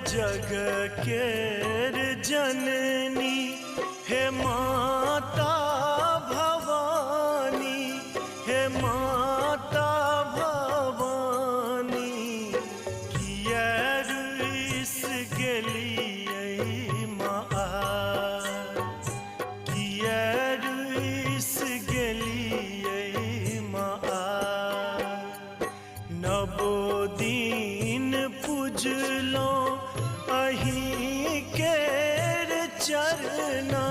जग केर जननी हे माता भवानी, हे माता भवानी किया रुइस गेलियै माँ, किया रुइस गेलियै माँ। नवो दिन पूजलो अहीं केर चरना,